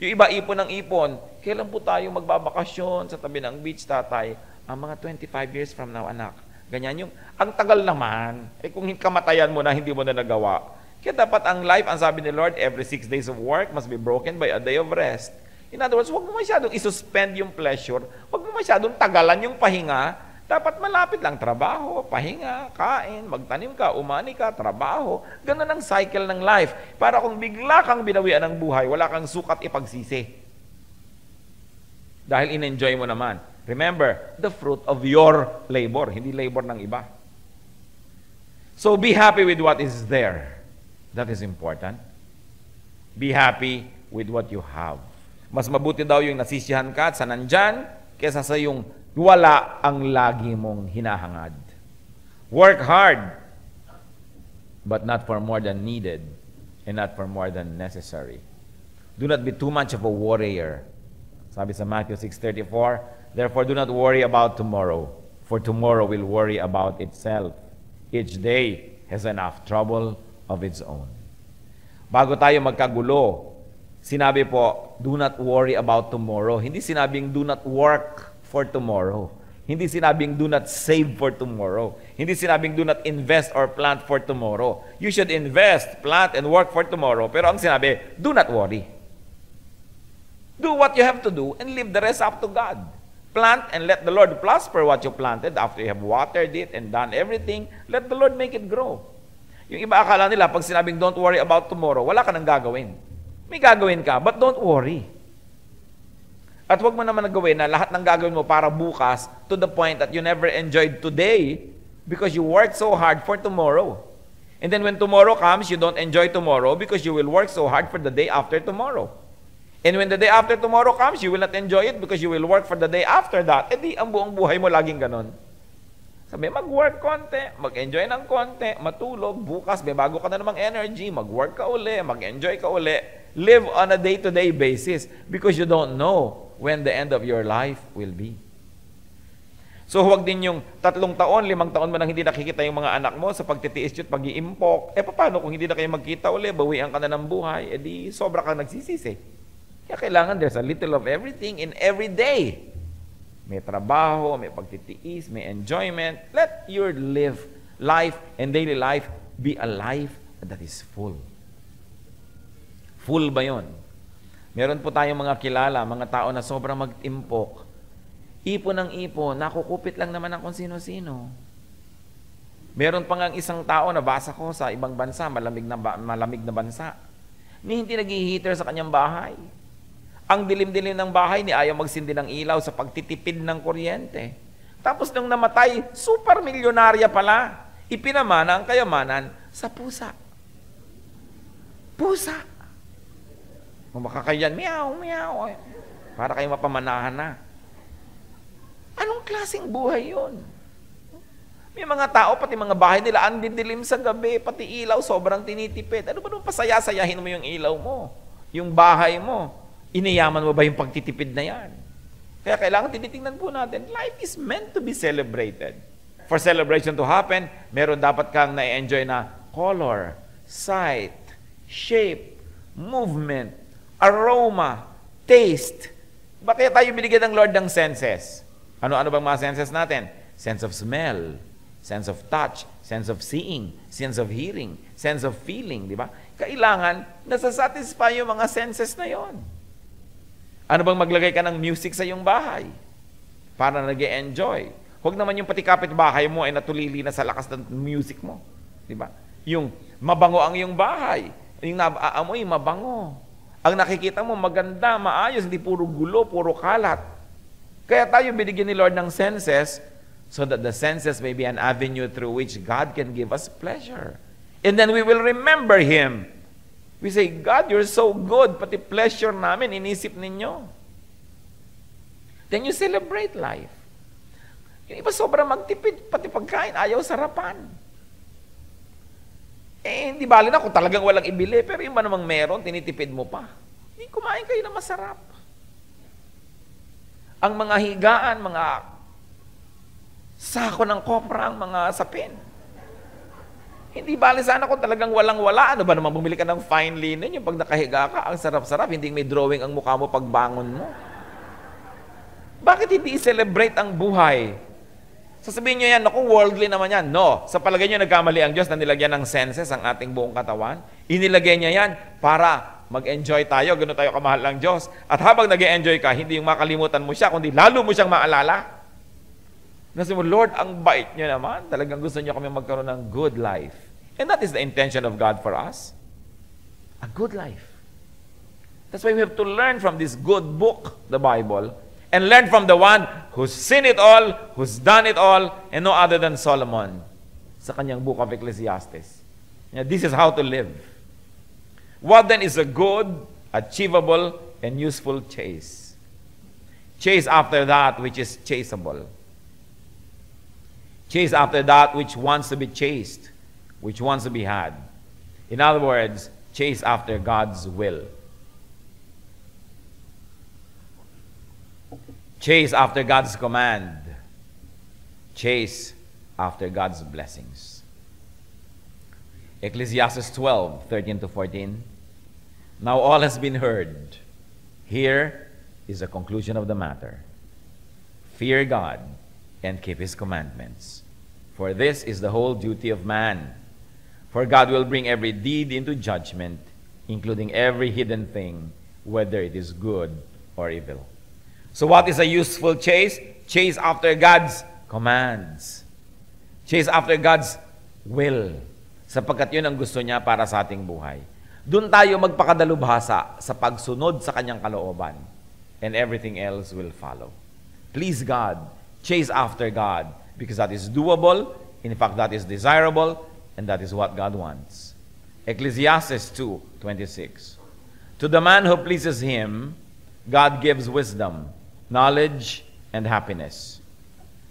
[SPEAKER 2] Yung iba ipon ng ipon, kailan po tayo magbabakasyon sa tabi ng beach, tatay? Ang mga 25 years from now, anak. Ganyan yung, ang tagal naman. Kung kamatayan mo na, hindi mo na nagawa. Kaya dapat ang life, ang sabi ni Lord, every 6 days of work must be broken by a day of rest. In other words, huwag mo masyadong isuspend yung pleasure, huwag mo masyadong tagalan yung pahinga. Dapat malapit lang trabaho, pahinga, kain, magtanim ka, umani ka, trabaho. Ganun ang cycle ng life. Para kung bigla kang binawian ng buhay, wala kang sukat ipagsisi. Dahil in-enjoy mo naman. Remember, the fruit of your labor, hindi labor ng iba. So be happy with what is there. That is important. Be happy with what you have. Mas mabuti daw yung nasisiyahan ka at sa nandyan, kesa sa yung wala ang lagi mong hinahangad. Work hard, but not for more than needed and not for more than necessary. Do not be too much of a worrier. Sabi sa Matthew 6:34, therefore do not worry about tomorrow, for tomorrow will worry about itself. Each day has enough trouble of its own. Bago tayo magkagulo, sinabi po, do not worry about tomorrow. Hindi sinabing do not work for tomorrow. Hindi sinabing do not save for tomorrow. Hindi sinabing do not invest or plant for tomorrow. You should invest, plant, and work for tomorrow. Pero ang sinabi, do not worry. Do what you have to do and leave the rest up to God. Plant and let the Lord prosper what you planted after you have watered it and done everything. Let the Lord make it grow. Yung iba akala nila, pag sinabing don't worry about tomorrow, wala ka nang gagawin. May gagawin ka, but don't worry. At huwag mo naman nagawin na lahat ng gagawin mo para bukas to the point that you never enjoyed today because you worked so hard for tomorrow. And then when tomorrow comes, you don't enjoy tomorrow because you will work so hard for the day after tomorrow. And when the day after tomorrow comes, you will not enjoy it because you will work for the day after that. E di, ang buong buhay mo laging ganon. Sabi, mag-work konti, mag-enjoy ng konti, matulog, bukas, may bago ka na namang energy, mag-work ka uli, mag-enjoy ka uli. Live on a day-to-day basis because you don't know when the end of your life will be. So huwag din yung 3 taon, 5 taon mo nang hindi nakikita yung mga anak mo sa pagtitiis at pag-iimpok. Paano kung hindi na kayo magkita uli, bawian ka na ng buhay, di sobra kang nagsisisi. Kaya kailangan there's a little of everything in every day. May trabaho, may pagtitiis, may enjoyment. Let your life and daily life be a life that is full. Full ba yun? Meron po tayong mga kilala, mga tao na sobrang mag-impok. Ipon ng ipon, nakukupit lang naman ang kung sino-sino. Meron pa nga isang tao na basa ko sa ibang bansa, malamig na bansa, ni hindi nag-heater sa kanyang bahay. Ang dilim-dilim ng bahay ni ayaw magsindi ng ilaw sa pagtitipid ng kuryente. Tapos nung namatay, super milyonarya pala. Ipinamana ang kayamanan sa pusa. Pusa. Kung makakayan, meow, meow. Para kayo mapamanahan na. Anong klaseng buhay yun? May mga tao, pati mga bahay nila, ang didilim sa gabi, pati ilaw, sobrang tinitipid. Ano ba nung pasaya-sayahin mo yung ilaw mo? Yung bahay mo? Iniyaman mo ba yung pagtitipid na yan? Kaya kailangan tinitingnan po natin, life is meant to be celebrated. For celebration to happen, meron dapat kang na-enjoy na color, sight, shape, movement, aroma, taste. Bakit tayo binigyan ng Lord ng senses? Ano-ano bang mga senses natin? Sense of smell, sense of touch, sense of seeing, sense of hearing, sense of feeling, di ba? Kailangan nasasatisfy yung mga senses na yon. Ano bang maglagay ka ng music sa iyong bahay para nag-enjoy? Huwag naman yung pati kapitbahay mo ay natulili na sa lakas ng music mo. Di ba? Yung mabango ang iyong bahay, yung naamoy, mabango. Ang nakikita mo, maganda, maayos, hindi puro gulo, puro kalat. Kaya tayo binigyan ni Lord ng senses so that the senses may be an avenue through which God can give us pleasure. And then we will remember Him. We say, God, you're so good. Pati pleasure namin, inisip ninyo. then you celebrate life. Yung iba sobrang magtipid, pati pagkain, ayaw sarapan. Hindi bali na kung talagang walang ibili, pero yung ba namang meron, tinitipid mo pa. Hindi, kumain kayo na masarap. Ang mga higaan, mga sako ng kopra, ang mga sapin. Hindi bali sana kung talagang walang-wala. Ano ba naman, bumili ka ng fine linen, yung pag nakahiga ka, ang sarap-sarap, hindi may drawing ang mukha mo pagbangon mo. Bakit hindi i-celebrate ang buhay? Sasabihin nyo yan, naku, worldly naman yan. No, sa palagay nyo nagkamali ang Diyos na nilagyan ng senses ang ating buong katawan. Inilagay niya yan para mag-enjoy tayo, gano'n tayo kamahal ng Diyos. At habang nag-enjoy ka, hindi yung makalimutan mo siya, kundi lalo mo siyang maalala. Nasa mo, Lord, ang bait niyo naman. Talagang gusto niyo kami magkaroon ng good life. And that is the intention of God for us. A good life. That's why we have to learn from this good book, the Bible, and learn from the one who's seen it all, who's done it all, and no other than Solomon sa kanyang book of Ecclesiastes. This is how to live. What then is a good, achievable, and useful chase? Chase after that which is chaseable. Chase after that which wants to be chased, which wants to be had. In other words, chase after God's will. Chase after God's command. Chase after God's blessings. Ecclesiastes 12:13-14. Now all has been heard. Here is the conclusion of the matter. Fear God and keep His commandments. For this is the whole duty of man. For God will bring every deed into judgment, including every hidden thing, whether it is good or evil. So what is a useful chase? Chase after God's commands. Chase after God's will. Sapagkat yun ang gusto niya para sa ating buhay. Doon tayo magpakadalubhasa sa pagsunod sa kanyang kalooban. And everything else will follow. Please God. Chase after God. Because that is doable. In fact, that is desirable. And that is what God wants. Ecclesiastes 2:26. To the man who pleases Him, God gives wisdom, knowledge, and happiness.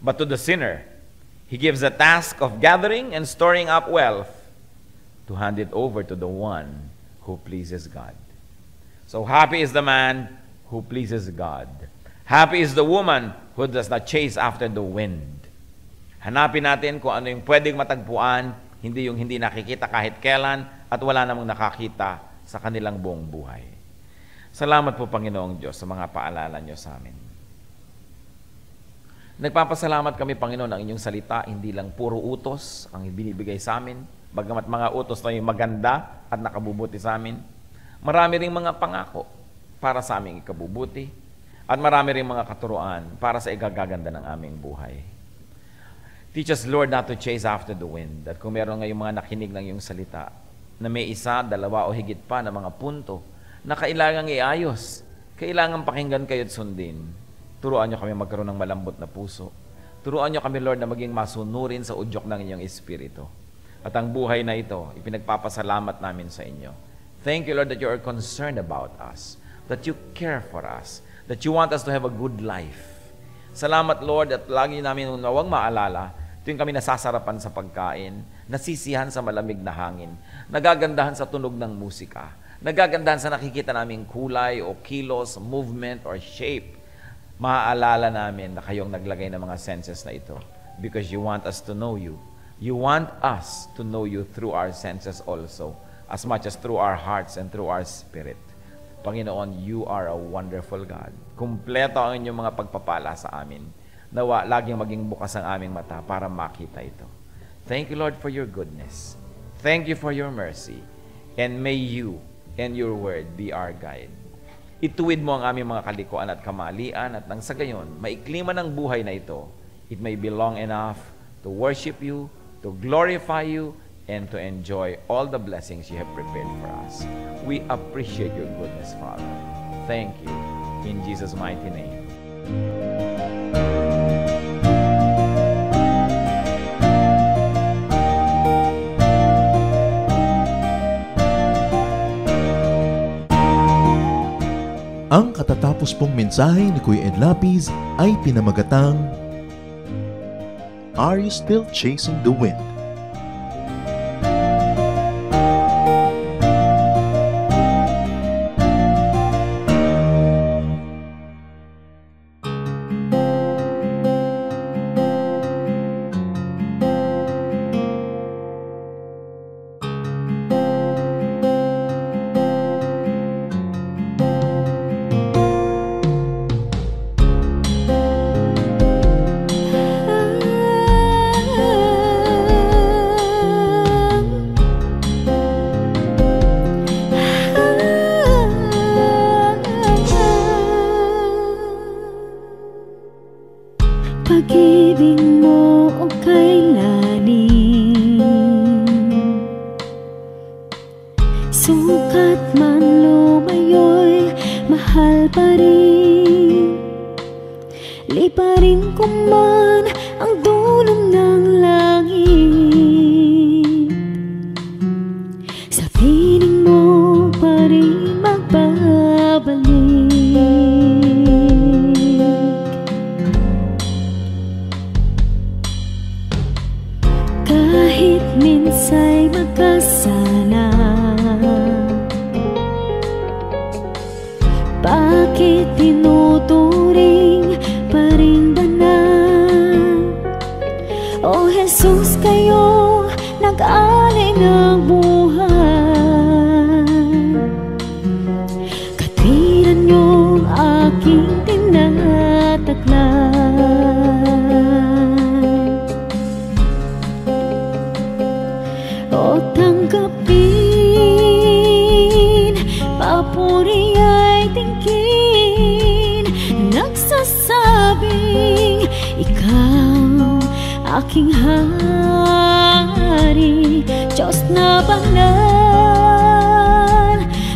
[SPEAKER 2] But to the sinner, He gives the task of gathering and storing up wealth to hand it over to the one who pleases God. So happy is the man who pleases God. Happy is the woman who does not chase after the wind. Hanapin natin kung ano yung pwedeng matagpuan, hindi yung hindi nakikita kahit kailan at wala namang nakakita sa kanilang buong buhay. Salamat po, Panginoong Diyos, sa mga paalala niyo sa amin. Nagpapasalamat kami, Panginoon, ang inyong salita, hindi lang puro utos ang binibigay sa amin, bagamat mga utos na yung maganda at nakabubuti sa amin. Marami ring mga pangako para sa aming ikabubuti at marami ring mga katuruan para sa igagaganda ng aming buhay. Teach us, Lord, not to chase after the wind. At kung meron ngayong mga nakinig ng iyong salita na may isa, dalawa o higit pa na mga punto na kailangang iayos, kailangang pakinggan kayo at sundin, turuan niyo kami magkaroon ng malambot na puso. Turuan niyo kami, Lord, na maging masunurin sa udyok ng inyong Espiritu. At ang buhay na ito, ipinagpapasalamat namin sa inyo. Thank you, Lord, that you are concerned about us, that you care for us, that you want us to have a good life. Salamat, Lord, at lagi namin nawang maalala, tuwing kami nasasarapan sa pagkain, nasisihan sa malamig na hangin, nagagandahan sa tunog ng musika, nagagandahan sa nakikita naming kulay o kilos, movement, or shape. Maaalala namin na kayong naglagay ng mga senses na ito because you want us to know you. You want us to know you through our senses also, as much as through our hearts and through our spirit. Panginoon, you are a wonderful God. Kumpleto ang inyong mga pagpapala sa amin. Nawa, laging maging bukas ang aming mata para makita ito. Thank you, Lord, for your goodness. Thank you for your mercy. And may you and your word be our guide. Ituwid mo ang aming mga kalikuan at kamalian at nang sa gayon, maiklima ng buhay na ito, it may be long enough to worship you, to glorify you, and to enjoy all the blessings you have prepared for us. We appreciate your goodness, Father. Thank you. In Jesus' mighty name.
[SPEAKER 1] Ang katatapos natapos pong mensahe ni Kuya Ed Lapis ay pinamagatang Are You Still Chasing the Wind?
[SPEAKER 3] Pag-ibig mo o kailanin, sukat man lumayo'y mahal pa rin. Liparin ko man ang dulong ng langit, sa piling mo pa rin magbabalik. Kahit minsa'y magkasala, bakit tinuturing pa rin banal? O Jesus, kayo nag-alay ng buhay, katwiran niyong aking tinataglay. O tanggapin, papuri ay tingin, nagsasabing ikaw aking hari, Diyos na banal,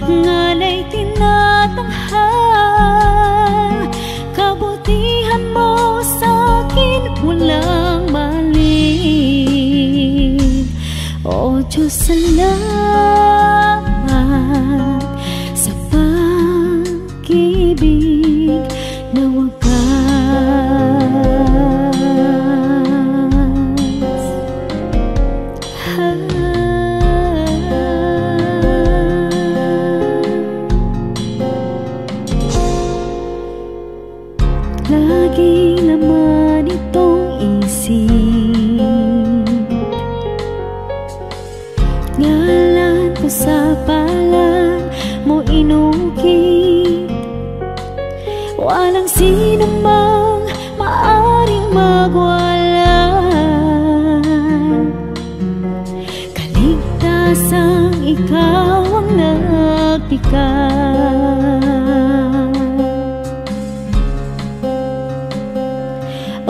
[SPEAKER 3] ngalay tinatanghal, kabutihan mo sa'kin walang mali. O Diyos, salamat sa pag-ibig na wagas. Laging laman itong isip, ngalan ko sa palad mo inukit, walang sino mang maaring magwala. Kaligtasang ikaw ang nagpikat.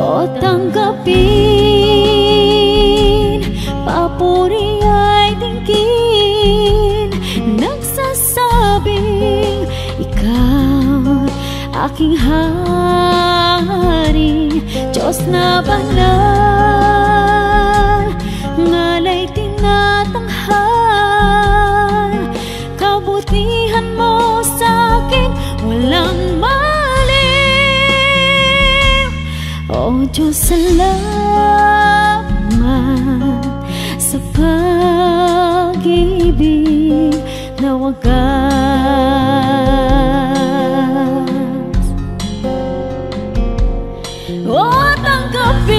[SPEAKER 3] O tanggapin, papuri ay tingin, nagsasabing ikaw aking hari, Diyos na banal, ngalay tinatanghal, kabutihan mo sa'kin walang mali. O Diyos, salamat sa pag-ibig na wagas. O tanggapin,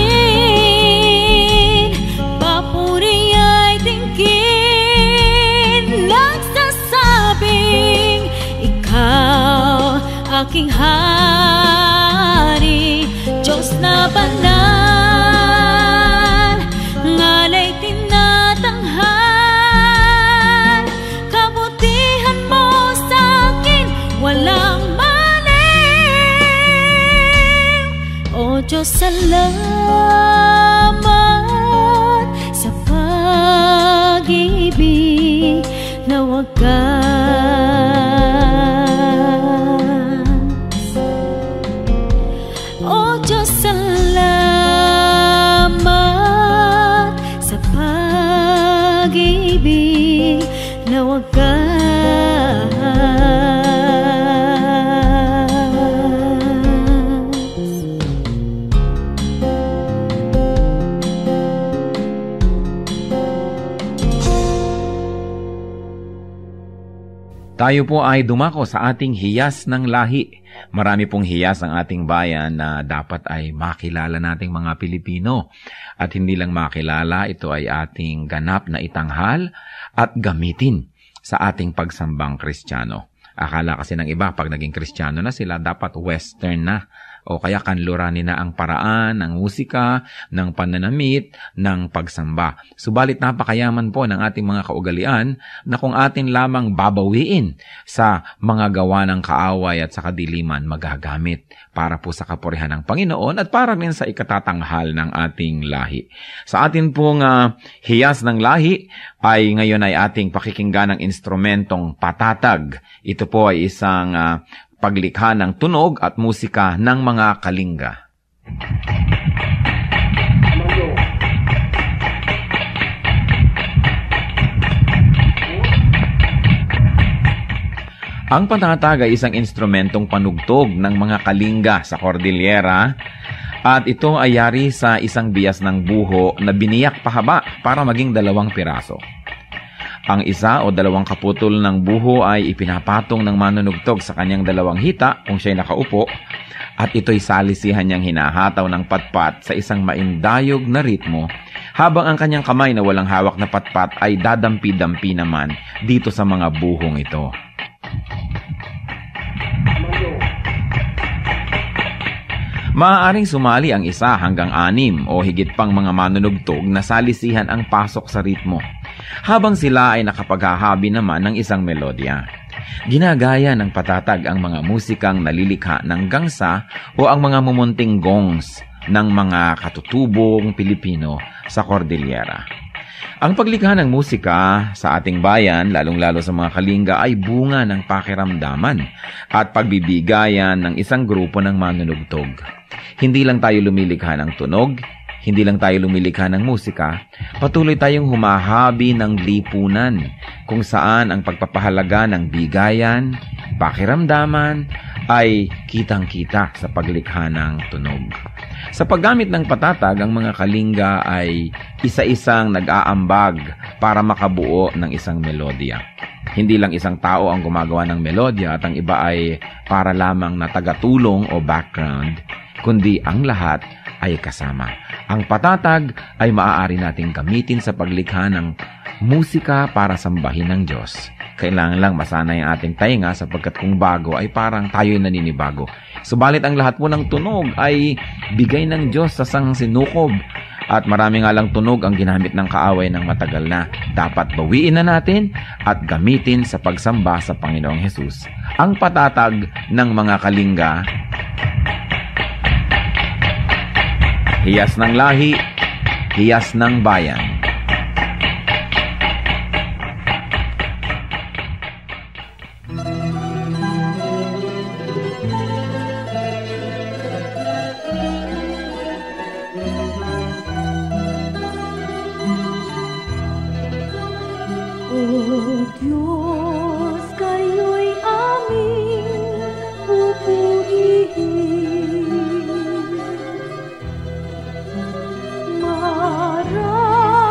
[SPEAKER 3] papuri ay tingin, nagsasabing ikaw aking hari, Diyos na banal, ngalay tinatanghal, kabutihan mo sa'kin walang mali. O Diyos, salamat sa pag-ibig na wagas. O Diyos, salamat sa pag-ibig na wagas.
[SPEAKER 2] Tayo po ay dumako sa ating hiyas ng lahi. Marami pong hiyas ang ating bayan na dapat ay makilala nating mga Pilipino. At hindi lang makilala, ito ay ating ganap na itanghal at gamitin sa ating pagsambang Kristiyano. Akala kasi ng iba, pag naging Kristiyano na sila, dapat Western na. O kaya kanluranin na ang paraan, ng musika, ng pananamit, ng pagsamba. Subalit napakayaman po ng ating mga kaugalian na kung atin lamang babawiin sa mga gawa ng kaaway at sa kadiliman magagamit para po sa kapurihan ng Panginoon at para rin sa ikatatanghal ng ating lahi. Sa atin pong hiyas ng lahi ay ngayon ay ating pakikinggan ng instrumentong patatag. Ito po ay isang paglikha ng tunog at musika ng mga kalinga. Ang patatag ay isang instrumentong panugtog ng mga kalinga sa Cordillera at ito ay yari sa isang bias ng buho na biniyak pahaba para maging 2 piraso. Ang isa o 2 kaputol ng buho ay ipinapatong ng manunugtog sa kanyang 2 hita kung siya'y nakaupo at ito'y salisihan niyang hinahataw ng patpat sa isang maindayog na ritmo habang ang kanyang kamay na walang hawak na patpat ay dadampi-dampi naman dito sa mga buhong ito. Maaaring sumali ang 1 hanggang 6 o higit pang mga manunugtog na salisihan ang pasok sa ritmo, habang sila ay nakapaghahabi naman ng isang melodya. Ginagaya ng patatag ang mga musikang nalilikha ng gangsa o ang mga mumunting gongs ng mga katutubong Pilipino sa Cordillera. Ang paglikha ng musika sa ating bayan, lalong-lalo sa mga kalinga, ay bunga ng pakiramdaman at pagbibigayan ng isang grupo ng manunugtog. Hindi lang tayo lumilikha ng tunog, hindi lang tayo lumilikha ng musika, patuloy tayong humahabi ng lipunan kung saan ang pagpapahalaga ng bigayan, pakiramdaman ay kitang-kita sa paglikha ng tunog. Sa paggamit ng patatag, ang mga kalinga ay isa-isang nag-aambag para makabuo ng isang melodya. Hindi lang isang tao ang gumagawa ng melodya at ang iba ay para lamang na tagatulong o background, kundi ang lahat ay kasama. Ang patatag ay maaari nating gamitin sa paglikha ng musika para sambahin ng Diyos. Kailangan lang masanay ang ating tainga sapagkat kung bago ay parang tayo'y naninibago. Subalit ang lahat po ng tunog ay bigay ng Diyos sa sangsinukob. At marami nga lang tunog ang ginamit ng kaaway ng matagal na. Dapat bawiin na natin at gamitin sa pagsamba sa Panginoong Hesus. Ang patatag ng mga kalinga, hiyas ng lahi, hiyas ng bayan.
[SPEAKER 3] O Diyos, kayo'y aming pupurihin. Marami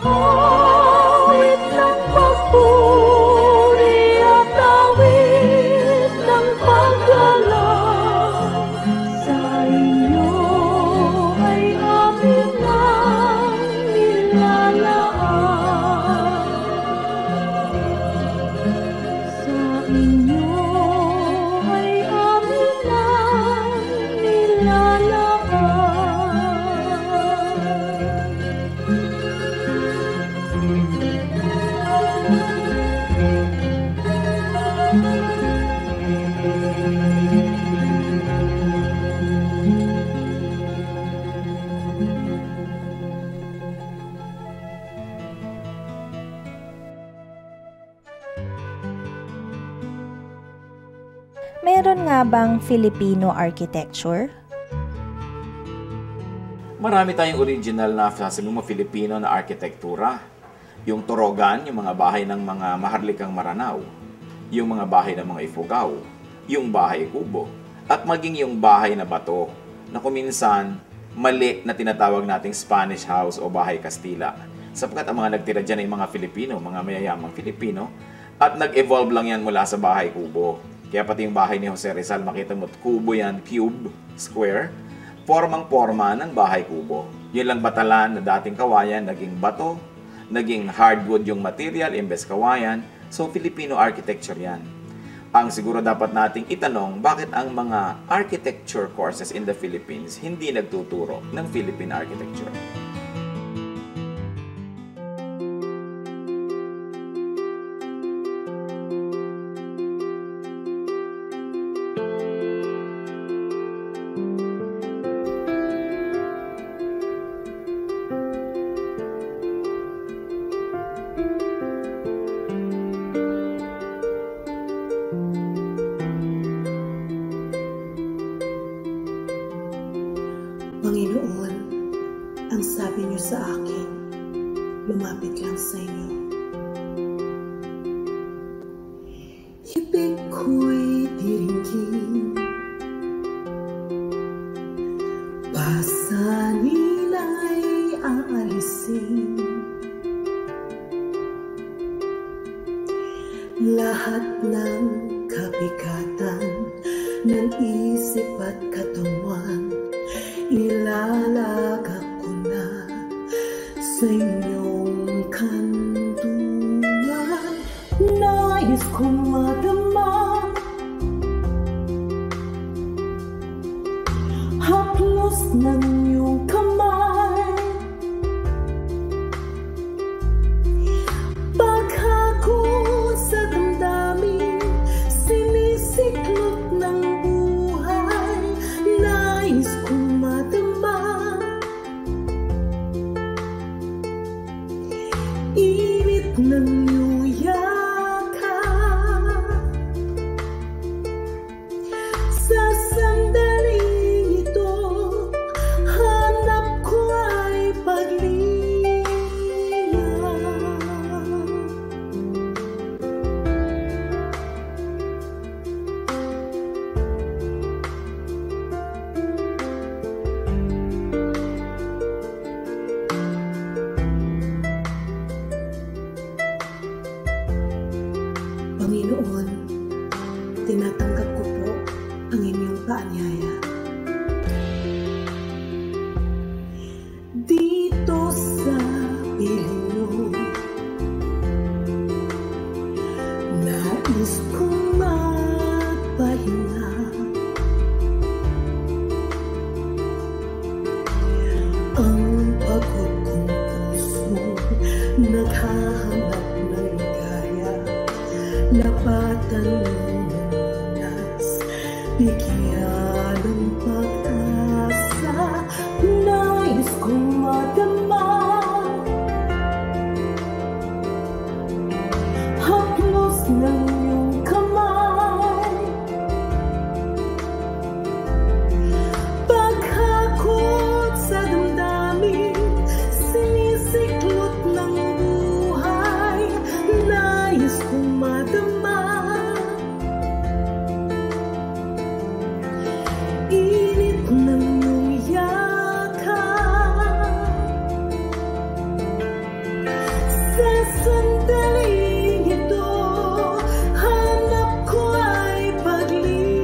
[SPEAKER 3] Awit ng papuri at awit ng paggalang, sa inyo ay amin ang nilalaan. Sa inyo ay amin ang nilalaan.
[SPEAKER 4] Meron nga bang Filipino architecture?
[SPEAKER 2] Marami tayong original na sasabi mo Filipino na arkitektura. Yung torogan, yung mga bahay ng mga maharlikang Maranao, yung mga bahay ng mga Ifugao, yung bahay kubo, at maging yung bahay na bato na kuminsan mali na tinatawag nating Spanish house o bahay Kastila. Sapagkat ang mga nagtira dyan ay mga Filipino, mga mayayamang Filipino, at nag-evolve lang yan mula sa bahay kubo. Kaya pati yung bahay ni Jose Rizal, makita mo, kubo yan, cube, square, formang-forma ng bahay kubo. Yun lang batalan na dating kawayan, naging bato, naging hardwood yung material, imbes kawayan. So, Filipino architecture yan. Ang siguro dapat nating itanong, bakit ang mga architecture courses in the Philippines hindi nagtuturo ng Philippine architecture?
[SPEAKER 5] Panginoon, ang sabi niyo sa akin, lumapit lang sa inyo. Ibig ko'y diringgin, pasanin ay aalisin, lahat ng kabigatan ng isip at katawan, ilalagak ko na sa inyong kanlungan. Nais kong madama, haplos ng iyong kamay, paghako sa damdamin, sinisiklop ng buhay. Nais kong madama, init ng iyong yakap, sa sandaling ito, hanap ko ay paglingap. Panginoon, tinatanggap ko po ang inyong paanyaya. Dito sa piling niyo, nais kong magpahinga. Ang pagod kong puso, naghahanap ng ligaya. Lapatan mo ng lunas, bigyan ng pag-asa. Nais kong madama, haplos ng iyong kamay, paghakot sa damdamin, sinisiklot ng buhay. Nais kong madama, Sa sandaling ito, hanap ko ay paglinang.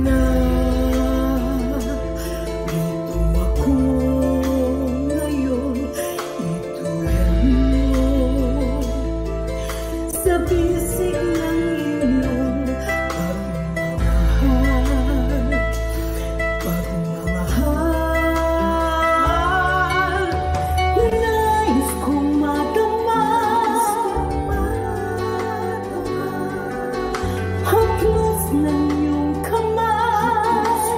[SPEAKER 5] Narito ako ngayon, itulad mo sa bisig ng iyong pagmamahal. Nais kong madama haplos ng iyong kamay,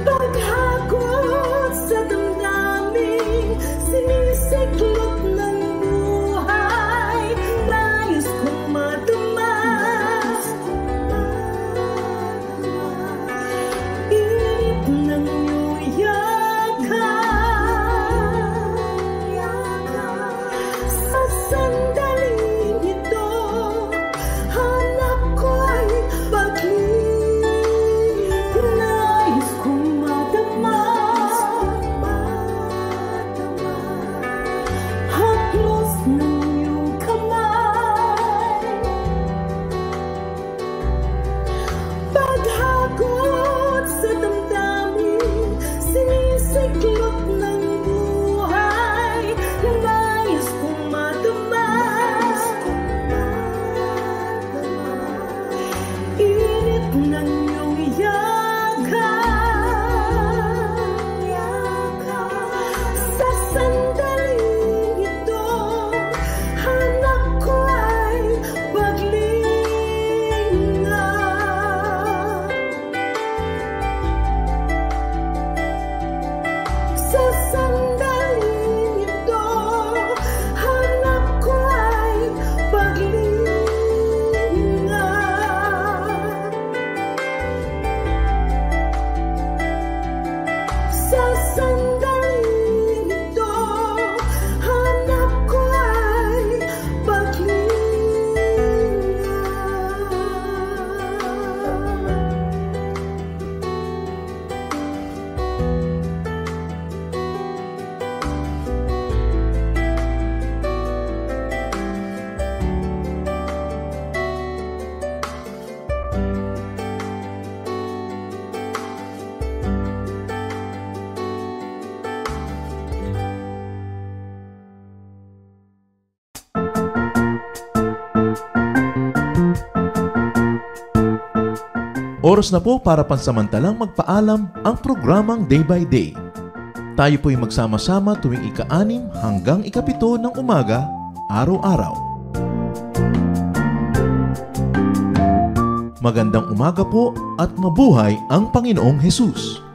[SPEAKER 5] paghagot sa damdamin, sinisiklop ng buhay. Nais kong madama init ng iyong yakap. Sa sandaling ito, hanap ko ay paglinang. Nais kong madama haplos ng iyong kamay, paghagot sa damdamin, sinisiklop ng buhay. Nais kong madama init ng iyong yakap. Sa sandaling ito, hanap ko ay paglinang. Sa sandaling ito, hanap ko ay paglinang. Sa sandaling ito, hanap ko ay
[SPEAKER 1] Oras na po para pansamantalang magpaalam ang programang Day by Day. Tayo po'y magsama-sama tuwing ika-6 hanggang ika-7 ng umaga, araw-araw. Magandang umaga po at mabuhay ang Panginoong Hesus!